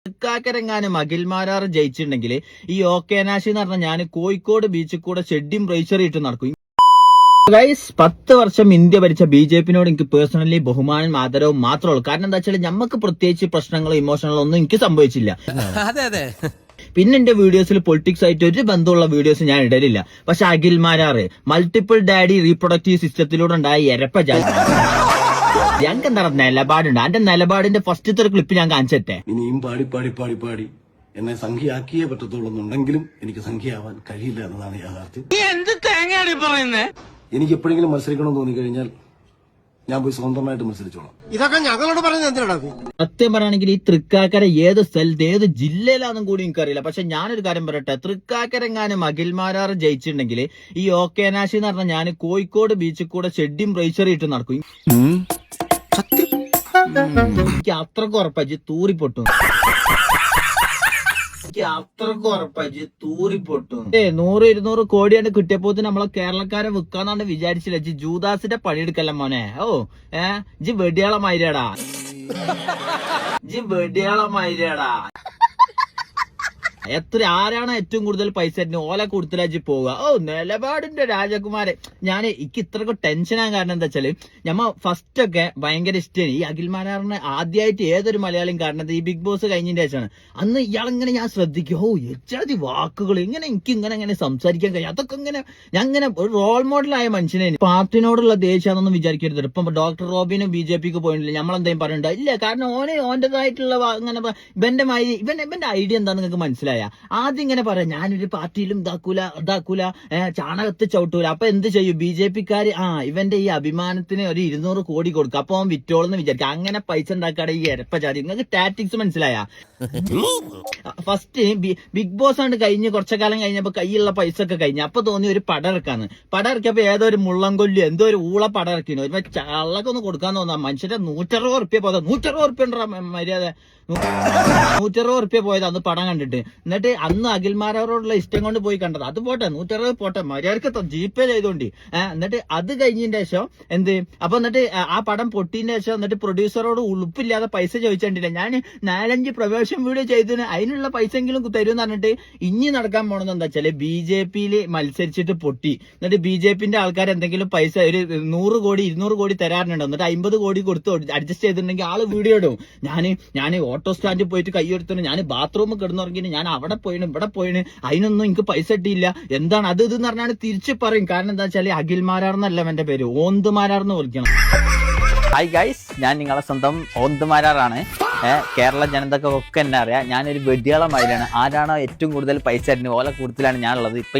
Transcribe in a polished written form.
തൃക്കാക്കരങ്ങാനും അഖിൽമാരാർ ജയിച്ചിട്ടുണ്ടെങ്കിൽ ഈ ഓക്കേനാശി എന്ന് പറഞ്ഞാൽ ഞാൻ കോഴിക്കോട് ബീച്ചിൽ കൂടെ ഷെഡ്യും റേച്ചറിയിട്ട് നടക്കും. ഗൈസ് 10 വർഷം ഇന്ത്യ ഭരിച്ച BJP-നോട് എനിക്ക് പേഴ്സണലി ബഹുമാനം ആദരവും മാത്രമേ ഉള്ളൂ. കാരണം എന്താ വെച്ചാൽ നമുക്ക് പ്രത്യേകിച്ച് പ്രശ്നങ്ങളോ ഇമോഷണലോ ഒന്നും എനിക്ക് സംഭവിച്ചില്ല. പിന്നെ എന്റെ വീഡിയോസിൽ പൊളിറ്റിക്സ് ആയിട്ട് ഒരു ബന്ധമുള്ള വീഡിയോസ് ഞാൻ ഇടലില്ല. പക്ഷെ അഖിൽമാരാർ മൾട്ടിപ്പിൾ ഡാഡി റീപ്രൊഡക്റ്റീവ് സിസ്റ്റത്തിലൂടെ ഉണ്ടായ എരപ്പ ഞങ്ങൾക്ക് എന്താ നിലപാടുണ്ട്. എന്റെ നിലപാടിന്റെ ഫസ്റ്റത്തെ ഒരു ക്ലിപ്പ് ഞാൻ കാണിച്ചേ. ഇനിയും പാടി പാടി പാടി പാടി എന്നെ സംഖ്യയാക്കിയേ പറ്റത്തുള്ളൂന്നുണ്ടെങ്കിലും എനിക്ക് സംഖ്യയാവാൻ കഴിയില്ല എന്നതാണ് യാഥാർത്ഥ്യം. എനിക്ക് എപ്പോഴെങ്കിലും മത്സരിക്കണമെന്ന് തോന്നിക്കഴിഞ്ഞാൽ ഞാൻ പോയി സ്വന്തമായിട്ട് മത്സരിച്ചോളാം. ഇതൊക്കെ ഞങ്ങളോട് പറഞ്ഞത് എന്തിനാണ്? സത്യം പറയുകയാണെങ്കിൽ ഈ തൃക്കാക്കര ഏത് സ്ഥലത്ത് ഏത് ജില്ലയിലാണെന്നും കൂടി എനിക്കറിയില്ല. പക്ഷെ ഞാനൊരു കാര്യം പറയട്ടെ, തൃക്കാക്കരങ്ങാനും അഖിൽമാരാർ ജയിച്ചിട്ടുണ്ടെങ്കിൽ ഈ ഓക്കേനാശി എന്ന് പറഞ്ഞാൽ ഞാൻ കോഴിക്കോട് ബീച്ചിൽ കൂടെ ഷെഡ്യും റേച്ചറിയിട്ട് നടക്കും. എനിക്ക് അത്രക്ക് ഉറപ്പായി തൂറിപ്പൊട്ടും. അത്രക്ക് ഉറപ്പായി തൂറിപ്പൊട്ടും. 100-200 കോടിയാണ് കിട്ടിയപ്പോ നമ്മളെ കേരളക്കാരെ വിൽക്കാന്നാണ് വിചാരിച്ചില്ല. ജൂദാസിന്റെ പണിയെടുക്കല്ല മോനെ. ജി വെടിയാളമായിരടാ, ആരാണ് ഏറ്റവും കൂടുതൽ പൈസ ഓല കൊടുത്തിലാജി പോവുക. നിലപാടിന്റെ രാജകുമാരൻ. എനിക്ക് ഇത്രക്ക് ടെൻഷനാകാൻ കാരണം എന്താ വെച്ചാല് ഞമ്മ ഫസ്റ്റ് ഒക്കെ ഭയങ്കര ഇഷ്ടമാണ് ഈ അഖിൽമാരാറിനെ. ആദ്യമായിട്ട് ഏതൊരു മലയാളിയും കാണുന്നത് ഈ ബിഗ് ബോസ് കഴിഞ്ഞതിന്റെ ശേഷമാണ്. അന്ന് ഇയാളിങ്ങനെ ഞാൻ ശ്രദ്ധിക്കും, എച്ചാതി വാക്കുകൾ ഇങ്ങനെ എനിക്ക് ഇങ്ങനെ സംസാരിക്കാൻ കഴിയും. അതൊക്കെ ഇങ്ങനെ ഞാൻ ഇങ്ങനെ ഒരു റോൾ മോഡലായ മനുഷ്യനെ. പാർട്ടിനോടുള്ള ദേഷ്യാന്നൊന്നും വിചാരിക്കരുത്. ഇപ്പം ഡോക്ടർ റോബിനും BJP-ക്ക് പോയിട്ടില്ല, നമ്മളെന്തെങ്കിലും പറഞ്ഞിട്ടുണ്ടോ? ഇല്ല. കാരണം ഓൻ്റെതായിട്ടുള്ള ഇങ്ങനെ ഇവന്റെ ഐഡിയ എന്താന്ന് നിങ്ങൾക്ക് മനസ്സിലായി. ആദ്യം ഇങ്ങനെ പറയാം, ഞാനൊരു പാർട്ടിയിലും ഇതാക്കൂല ചാണകത്ത് ചവിട്ടൂല. അപ്പൊ എന്ത് ചെയ്യും BJP-ക്കാര്? ഇവന്റെ ഈ അഭിമാനത്തിന് ഒരു 200 കോടി കൊടുക്കും, അപ്പൊ അവൻ വിറ്റോളെന്ന് വിചാരിക്കും. അങ്ങനെ പൈസ ഉണ്ടാക്കാടെ ഈ എരപ്പചാതി. നിങ്ങൾക്ക് ടാറ്റിക്സ് മനസ്സിലായ? ഫസ്റ്റ് ബിഗ് ബോസ് ആണ് കഴിഞ്ഞ് കുറച്ച കാലം കഴിഞ്ഞപ്പോ കയ്യിലുള്ള പൈസ ഒക്കെ കഴിഞ്ഞു. അപ്പൊ തോന്നി ഒരു പടം ഇറക്കാന്ന്. പടം ഇറക്കിയപ്പോ ഏതോ ഒരു മുള്ളംകൊല്ലി എന്തോ ഒരു ഊള പടം ഇറക്കിനു. ഒരു ചള്ളൊക്കെ ഒന്ന് കൊടുക്കാൻ തോന്നാ. മനുഷ്യരെ 160 ഉറുപ്പ്യ പോയതാ. 160 ഉറുപ്പ്യ ഉണ്ടോ മര്യാദ? 160 ഉറുപ്പ്യ പോയത് അന്ന് പടം കണ്ടിട്ട്. എന്നിട്ട് അന്ന് അഖിൽമാരോടുള്ള ഇഷ്ടം കൊണ്ട് പോയി കണ്ടത്. അത് പോട്ടെ, 160 പോട്ടെ, മര്യാദക്ക് GPay ചെയ്തോണ്ടി. എന്നിട്ട് അത് കഴിഞ്ഞതിന്റെ ശേഷം എന്ത് അപ്പൊ എന്നിട്ട് ആ പടം പൊട്ടിന്റെ ശേഷം എന്നിട്ട് പ്രൊഡ്യൂസറോട് ഉളുപ്പില്ലാതെ പൈസ ചോദിച്ചിട്ടില്ല. ഞാൻ 4-5 പ്രവേശം വീഡിയോ ചെയ്തതിന് അതിനുള്ള പൈസ എങ്കിലും തരുമെന്ന് പറഞ്ഞിട്ട് ഇനി നടക്കാൻ പോണെന്ന് എന്താ വെച്ചാല് BJP-ല് മത്സരിച്ചിട്ട് പൊട്ടി. എന്നിട്ട് BJP-ന്റെ ആൾക്കാർ എന്തെങ്കിലും പൈസ ഒരു 100 കോടി 200 കോടി തരാറുണ്ടോ? എന്നിട്ട് 50 കോടി കൊടുത്ത് അഡ്ജസ്റ്റ് ചെയ്തിട്ടുണ്ടെങ്കിൽ ആള് വീഡിയോ ഇടും. ഞാൻ ഓട്ടോ സ്റ്റാൻഡിൽ പോയിട്ട് കൈയെടുത്തു, ഞാൻ ബാത്റൂമിൽ കിടന്നുറങ്ങിന്, ഞാൻ അവിടെ പോയിന് ഇവിടെ പോയിന്, അതിനൊന്നും എനിക്ക് പൈസ കിട്ടിയില്ല. എന്താണ് അത് ഇതെന്ന് പറഞ്ഞാൽ തിരിച്ചു പറയും. കാരണം എന്താ വെച്ചാല് അഖിൽമാരാർന്നല്ല എന്റെ പേര്, ഓന്തുമാരാർന്ന് വിളിക്കണം. ഹായ് ഗൈസ്, ഞാൻ നിങ്ങളെ സ്വന്തം ഓന്തുമാരാറാണ്. കേരള ജനതക്കൊക്കെ എന്നെ അറിയാം. ഞാനൊരു വെടിയാളമായിട്ടാണ്. ആരാണോ ഏറ്റവും കൂടുതൽ പൈസ ഓല കൂടുതലാണ് ഞാനുള്ളത്. ഇപ്പൊ